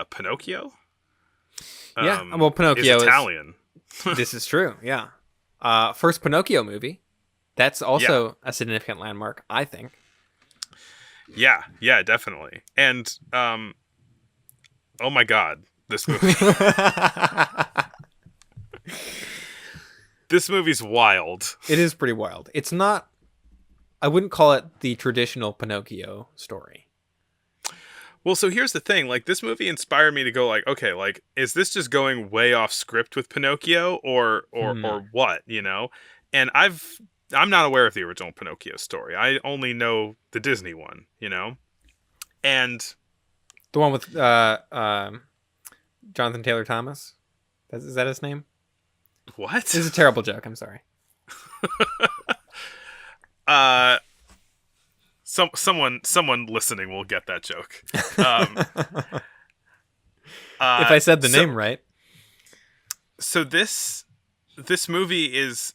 Pinocchio. Yeah, well, Pinocchio is Italian. This is true. Yeah, first Pinocchio movie. That's Yeah, also a significant landmark, I think. yeah, definitely. And oh my God, this movie. This movie's wild. It is pretty wild. It's not. I wouldn't call it the traditional Pinocchio story. Well, so here's the thing. Like, this movie inspired me to go, like, okay, like, is this just going way off script with Pinocchio, or what? You know? And I'm not aware of the original Pinocchio story. I only know the Disney one. You know? And The one with Jonathan Taylor Thomas. Is that his name? what? This is a terrible joke. I'm sorry. uh, someone listening will get that joke. If I said the name right. So this movie is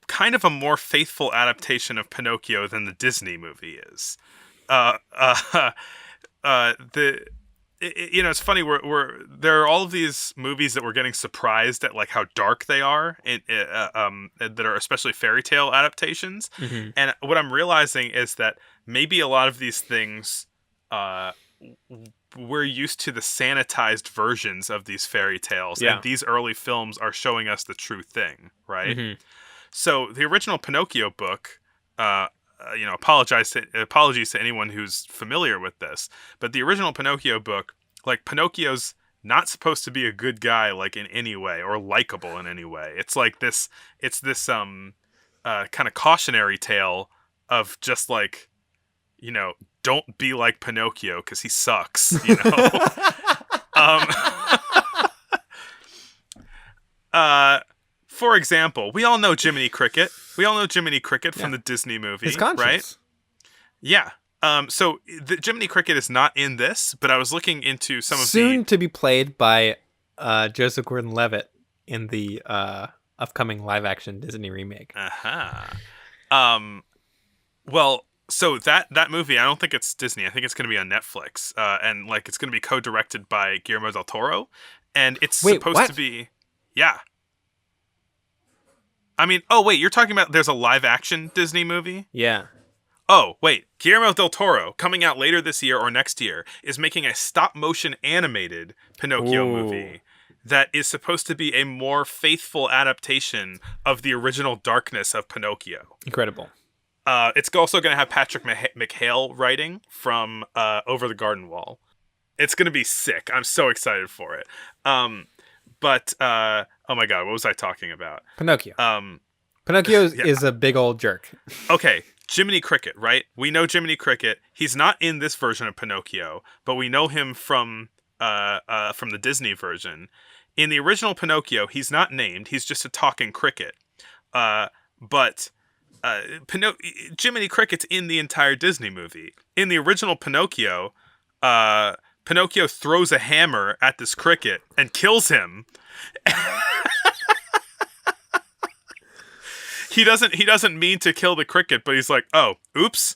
kind of a more faithful adaptation of Pinocchio than the Disney movie is. It's funny. There are all of these movies that we're getting surprised at, like how dark they are, that are especially fairy tale adaptations. Mm-hmm. And what I'm realizing is that maybe a lot of these things, we're used to the sanitized versions of these fairy tales, and these early films are showing us the true thing, right? Mm-hmm. So the original Pinocchio book, apologies to anyone who's familiar with this, but the original Pinocchio book, like, Pinocchio's not supposed to be a good guy, like, in any way, or likable in any way. It's like this kind of cautionary tale of just, like, don't be like Pinocchio because he sucks, For example, we all know Jiminy Cricket. From the Disney movie, His conscience. right? Yeah. So the Jiminy Cricket is not in this, but I was looking into some of soon to be played by Joseph Gordon-Levitt in the upcoming live-action Disney remake. Well, so that movie, I don't think it's Disney. I think it's going to be on Netflix, and like it's going to be co-directed by Guillermo del Toro, and it's supposed to be, yeah. I mean, oh wait, you're talking about there's a live-action Disney movie? Yeah. Oh, wait. Guillermo del Toro, coming out later this year or next year, is making a stop-motion animated Pinocchio movie that is supposed to be a more faithful adaptation of the original darkness of Pinocchio. Incredible. It's also going to have Patrick McHale writing from Over the Garden Wall. It's going to be sick. I'm so excited for it. But oh my God, what was I talking about? Pinocchio. Pinocchio is a big old jerk. Okay, Jiminy Cricket, right? We know Jiminy Cricket. He's not in this version of Pinocchio, but we know him from the Disney version. In the original Pinocchio, he's not named. He's just a talking cricket. But Jiminy Cricket's in the entire Disney movie. In the original Pinocchio, Pinocchio throws a hammer at this cricket and kills him. He doesn't mean to kill the cricket, but he's like, oh, oops,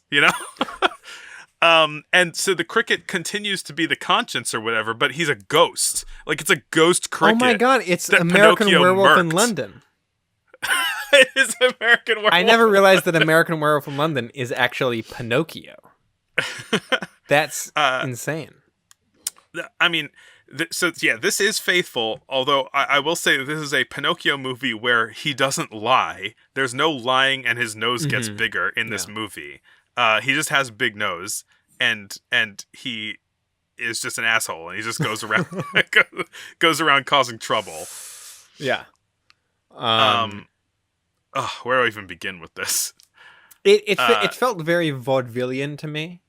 and so the cricket continues to be the conscience or whatever, but he's a ghost. Like, it's a ghost cricket. Oh my God, it's American Werewolf in London. It is American Werewolf. I never realized that American Werewolf in London is actually Pinocchio. That's insane. I mean, this is faithful, although I will say that this is a Pinocchio movie where he doesn't lie. There's no lying, and his nose gets bigger in this movie. He just has a big nose, and he is just an asshole, and he just goes around goes around causing trouble. Yeah. Where do I even begin with this? It felt very vaudevillian to me.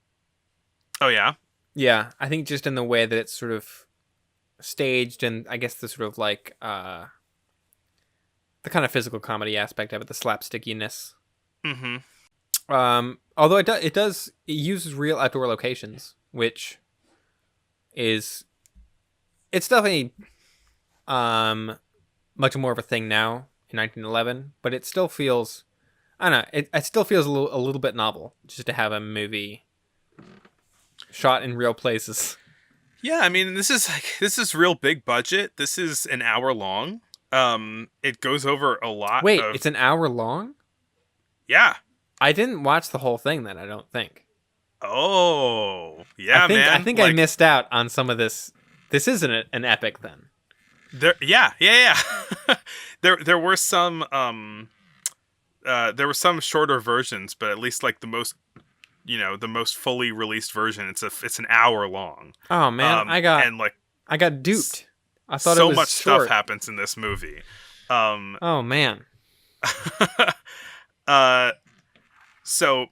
Oh yeah? Yeah, I think just in the way that it's sort of staged, and I guess the sort of like the kind of physical comedy aspect of it, the slapstickiness. Mm-hmm. Although it uses real outdoor locations, which it's definitely much more of a thing now in 1911, but it still feels, I don't know, it still feels a little bit novel just to have a movie shot in real places. Yeah, I mean, this is real big budget. This is an hour long. It goes over a lot Wait, of it's an hour long? yeah. I didn't watch the whole thing then, I don't think. Oh, I yeah, think I man. think I Like missed out on some of this. This isn't an epic then. yeah. There were some there were some shorter versions, but at least like the most fully released version, it's an hour long. Oh man, And like I got s- duped. I thought it so was much stuff short. happens in this movie. Um Oh man. uh so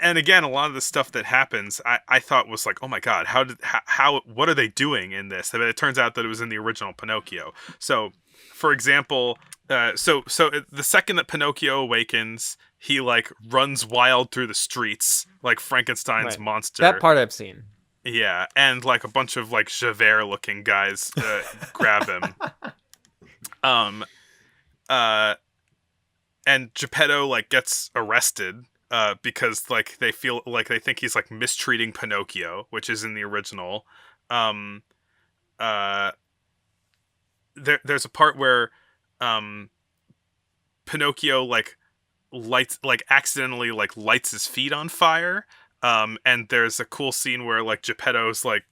and again, a lot of the stuff that happens I thought was like, oh my god, how what are they doing in this? But it turns out that it was in the original Pinocchio. So for example, the second that Pinocchio awakens, he like runs wild through the streets like Frankenstein's Right. monster. That part I've seen. Yeah, and like a bunch of like Javert looking guys grab him. Um uh and Geppetto like gets arrested because like they think he's like mistreating Pinocchio, which is in the original. Um uh there's a part where um Pinocchio like accidentally like lights his feet on fire. And there's a cool scene where like Geppetto's like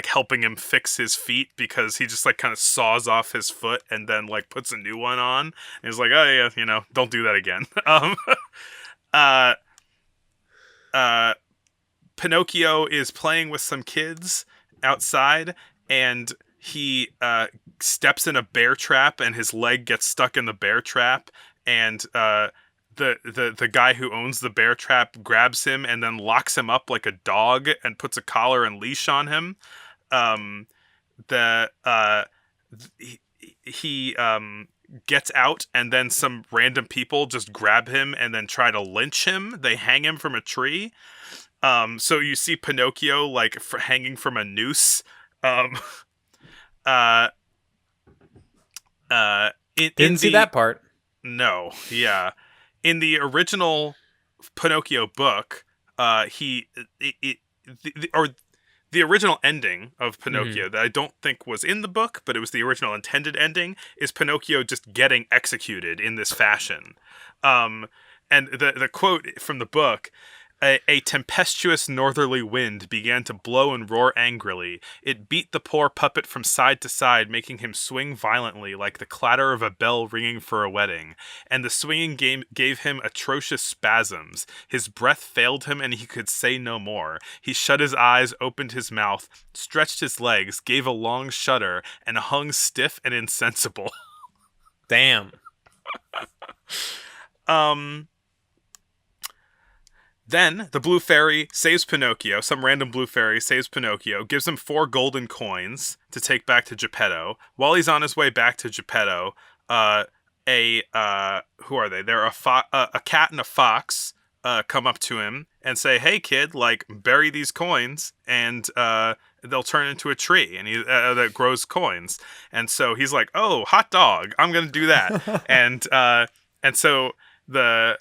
helping him fix his feet because he just like kind of saws off his foot and then like puts a new one on. And he's like, oh yeah, don't do that again. Uh, uh, Pinocchio is playing with some kids outside, and he steps in a bear trap, and his leg gets stuck in the bear trap, and the guy who owns the bear trap grabs him and then locks him up like a dog and puts a collar and leash on him. Um, the he gets out, and then some random people just grab him and then try to lynch him. They hang him from a tree. So you see Pinocchio like hanging from a noose. Um, uh, in Didn't see the that part. no, yeah, in the original Pinocchio book, he it or the original ending of Hmm. Pinocchio that I don't think was in the book, but it was the original intended ending, is Pinocchio just getting executed in this fashion. Um, and the quote from the book: a tempestuous northerly wind began to blow and roar angrily. It beat the poor puppet from side to side, making him swing violently like the clatter of a bell ringing for a wedding. And the swinging gave him atrocious spasms. His breath failed him, and he could say no more. He shut his eyes, opened his mouth, stretched his legs, gave a long shudder, and hung stiff and insensible. Damn. um... Then the blue fairy saves Pinocchio. Some random blue fairy saves Pinocchio, gives him 4 golden coins to take back to Geppetto. While he's on his way back to Geppetto, who are they? They're a cat and a fox come up to him and say, "Hey kid, like bury these coins and they'll turn into a tree and he that grows coins." And so he's like, "Oh, hot dog, I'm gonna do that." And so the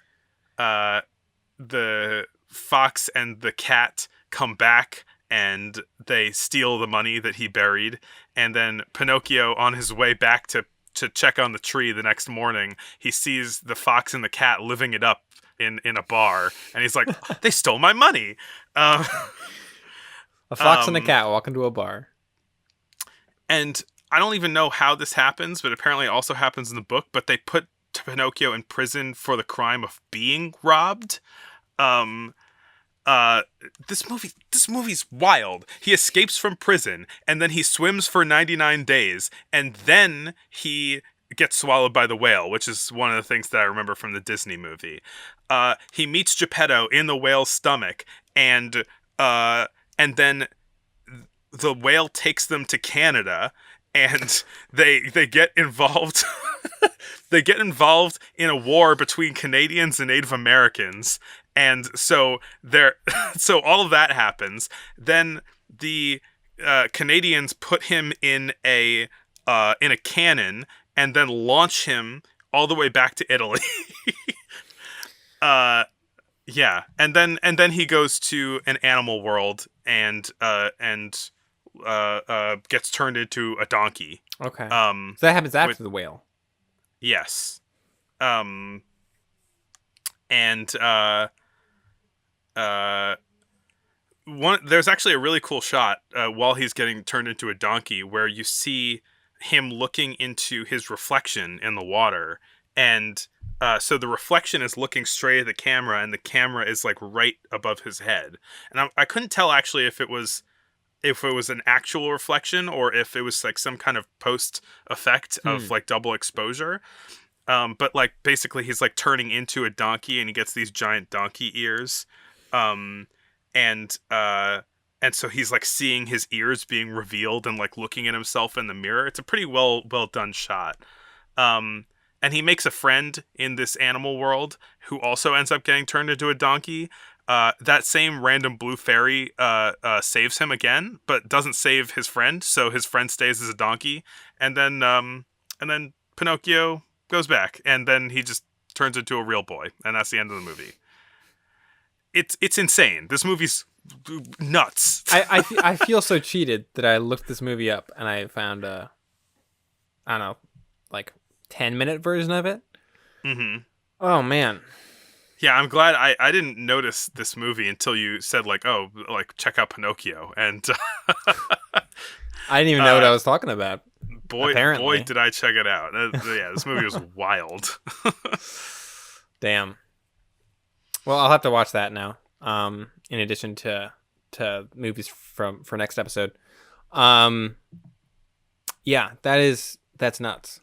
uh the fox and the cat come back and they steal the money that he buried. And then Pinocchio, on his way back to check on the tree the next morning, he sees the fox and the cat living it up in a bar, and he's like, they stole my money. um, A fox and a um, cat walk into a bar. and I don't even know how this happens, but apparently it also happens in the book. But they put Pinocchio in prison for the crime of being robbed. Um, this movie's wild. He escapes from prison, and then he swims for 99 days, and then he gets swallowed by the whale, which is one of the things that I remember from the Disney movie. He meets Geppetto in the whale's stomach, and then the whale takes them to Canada, and they get involved. They get involved in a war between Canadians and Native Americans, and so so all of that happens. Then the Canadians put him in a cannon and then launch him all the way back to Italy. uh, yeah, and then he goes to an animal world and gets turned into a donkey. Okay. Um, So that happens after with, the whale. yes. Um, and uh, there's actually a really cool shot while he's getting turned into a donkey where you see him looking into his reflection in the water, and so the reflection is looking straight at the camera, and the camera is like right above his head. And I couldn't tell actually if it was an actual reflection or if it was like some kind of post effect Hmm. of like double exposure. But like basically he's like turning into a donkey and he gets these giant donkey ears. Um, and and so he's like seeing his ears being revealed and like looking at himself in the mirror. It's a pretty well done shot. Um, and he makes a friend in this animal world who also ends up getting turned into a donkey. That same random blue fairy saves him again, but doesn't save his friend. So his friend stays as a donkey, and then Pinocchio goes back, and then he just turns into a real boy, and that's the end of the movie. It's insane. This movie's nuts. I feel so cheated that I looked this movie up and I found I don't know, like 10-minute version of it. hmm Oh man. Yeah, I'm glad I didn't notice this movie until you said like, oh, like check out Pinocchio, and I didn't even know what uh, I was talking about. boy, Apparently. did I check it out. Yeah, this movie was wild. Damn. Well, I'll have to watch that now. In addition to movies for next episode. Um, yeah, that's nuts.